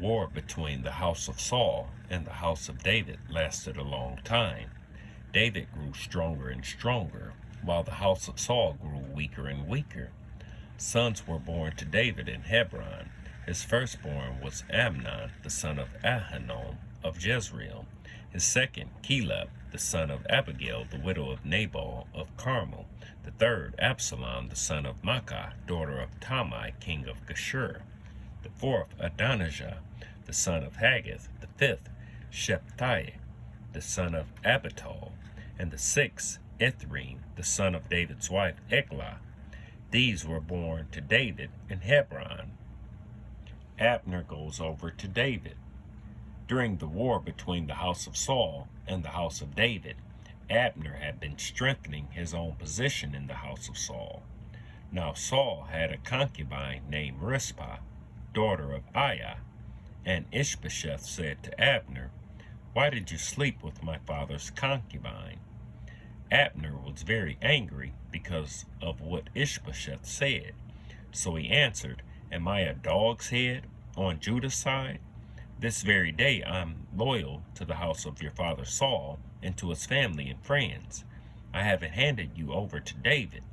war between the house of Saul and the house of David lasted a long time. David grew stronger and stronger, while the house of Saul grew weaker and weaker. Sons were born to David in Hebron. His firstborn was Amnon, the son of Ahinoam of Jezreel. His second, Caleb, the son of Abigail, the widow of Nabal of Carmel. The third, Absalom, the son of Maacah, daughter of Talmai, king of Geshur. The fourth, Adonijah, the son of Haggith. The fifth, Shephatiah, the son of Abital. And the sixth, Ithream, the son of David's wife, Eglah. These were born to David in Hebron. Abner goes over to David. During the war between the house of Saul and the house of David, Abner had been strengthening his own position in the house of Saul. Now Saul had a concubine named Rizpah, daughter of Aiah, and Ishbosheth said to Abner, "Why did you sleep with my father's concubine?" Abner was very angry because of what Ishbosheth said. So he answered, "Am I a dog's head on Judah's side? This very day I'm loyal to the house of your father Saul and to his family and friends. I haven't handed you over to David.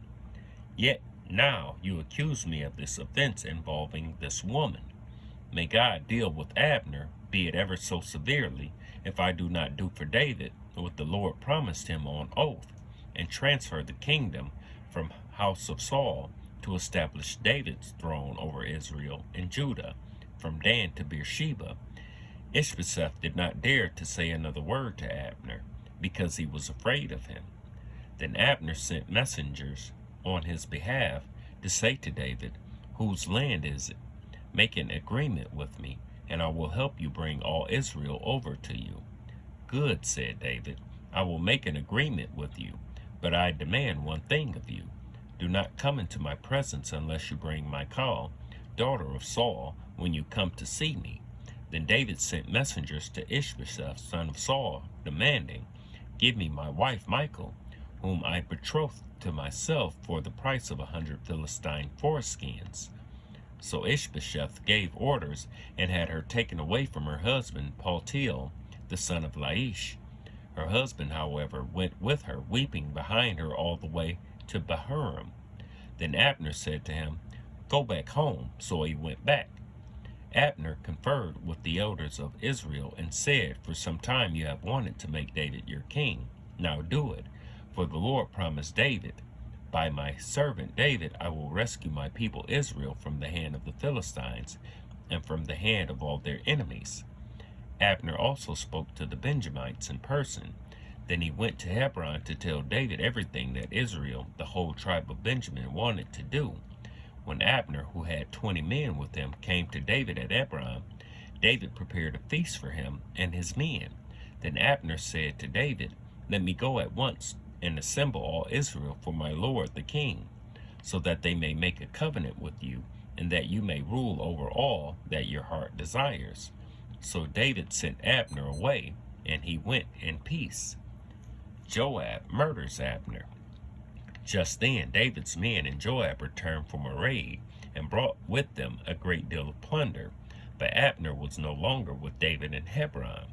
Yet now you accuse me of this offense involving this woman. May God deal with Abner, be it ever so severely, if I do not do for David what the Lord promised him on oath, and transfer the kingdom from house of Saul to establish David's throne over Israel and Judah, from Dan to Beersheba." Ishbosheth did not dare to say another word to Abner, because he was afraid of him. Then Abner sent messengers on his behalf to say to David, "Whose land is it? Make an agreement with me, and I will help you bring all Israel over to you." "Good," said David, "I will make an agreement with you, but I demand one thing of you. Do not come into my presence unless you bring Michal, daughter of Saul, when you come to see me." Then David sent messengers to Ishbosheth, son of Saul, demanding, "Give me my wife Michal, whom I betrothed to myself for the price of 100 Philistine foreskins." So Ishbosheth gave orders and had her taken away from her husband Paltiel, the son of Laish. Her husband, however, went with her, weeping behind her all the way to Bahurim. Then Abner said to him, "Go back home." So he went back. Abner conferred with the elders of Israel and said, "For some time you have wanted to make David your king. Now do it, for the Lord promised David, 'By my servant David I will rescue my people Israel from the hand of the Philistines and from the hand of all their enemies.'" Abner also spoke to the Benjamites in person. Then he went to Hebron to tell David everything that Israel, the whole tribe of Benjamin, wanted to do. When Abner, who had 20 men with him, came to David at Hebron, David prepared a feast for him and his men. Then Abner said to David, "Let me go at once and assemble all Israel for my lord the king, so that they may make a covenant with you, and that you may rule over all that your heart desires." So David sent Abner away, and he went in peace. Joab murders Abner. Just then David's men and Joab returned from a raid and brought with them a great deal of plunder. But Abner was no longer with David in Hebron,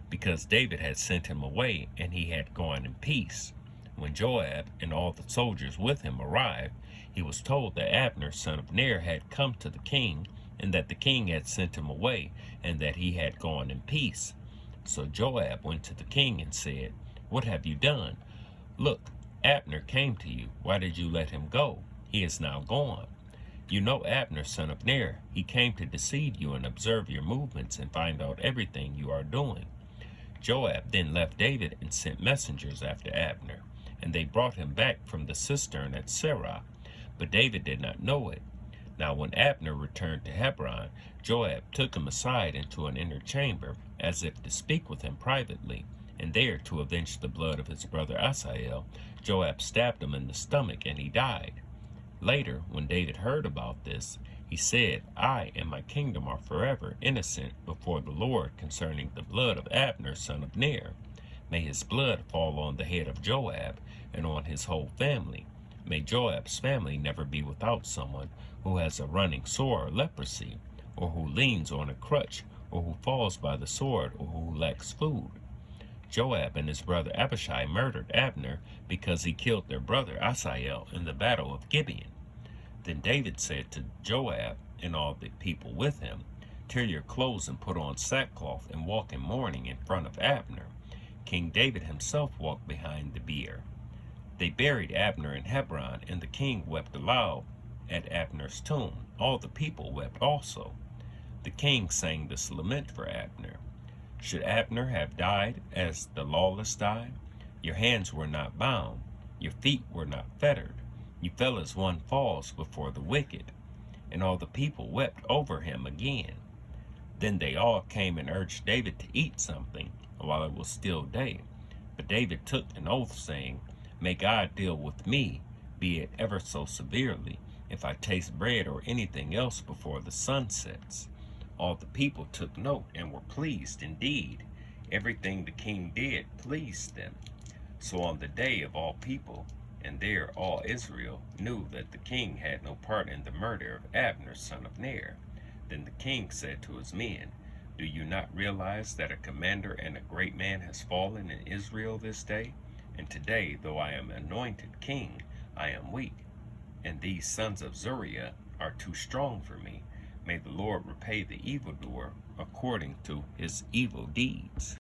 because David had sent him away and he had gone in peace. When Joab and all the soldiers with him arrived, he was told that Abner, son of Ner, had come to the king, and that the king had sent him away, and that he had gone in peace. So Joab went to the king and said, "What have you done? Look, Abner came to you. Why did you let him go? He is now gone. You know Abner, son of Ner. He came to deceive you and observe your movements and find out everything you are doing." Joab then left David and sent messengers after Abner, and they brought him back from the cistern at Serah. But David did not know it. Now when Abner returned to Hebron, Joab took him aside into an inner chamber, as if to speak with him privately, and there, to avenge the blood of his brother Asahel, Joab stabbed him in the stomach, and he died. Later, when David heard about this, he said, "I and my kingdom are forever innocent before the Lord concerning the blood of Abner, son of Ner. May his blood fall on the head of Joab and on his whole family. May Joab's family never be without someone who has a running sore or leprosy, or who leans on a crutch, or who falls by the sword, or who lacks food. Joab and his brother Abishai murdered Abner because he killed their brother Asahel in the battle of Gibeon. Then David said to Joab and all the people with him, "Tear your clothes and put on sackcloth and walk in mourning in front of Abner." King David himself walked behind the bier. They buried Abner in Hebron, and the king wept aloud at Abner's tomb. All the people wept also. The king sang this lament for Abner. "Should Abner have died as the lawless die? Your hands were not bound, your feet were not fettered. You fell as one falls before the wicked." And all the people wept over him again. Then they all came and urged David to eat something while it was still day. But David took an oath, saying, "May God deal with me, be it ever so severely, if I taste bread or anything else before the sun sets." All the people took note and were pleased indeed. Everything the king did pleased them. So on the day of all people, and there all Israel knew that the king had no part in the murder of Abner son of Ner. Then the king said to his men, "Do you not realize that a commander and a great man has fallen in Israel this day? And today, though I am anointed king, I am weak, and these sons of Zeruiah are too strong for me. May the Lord repay the evildoer according to his evil deeds."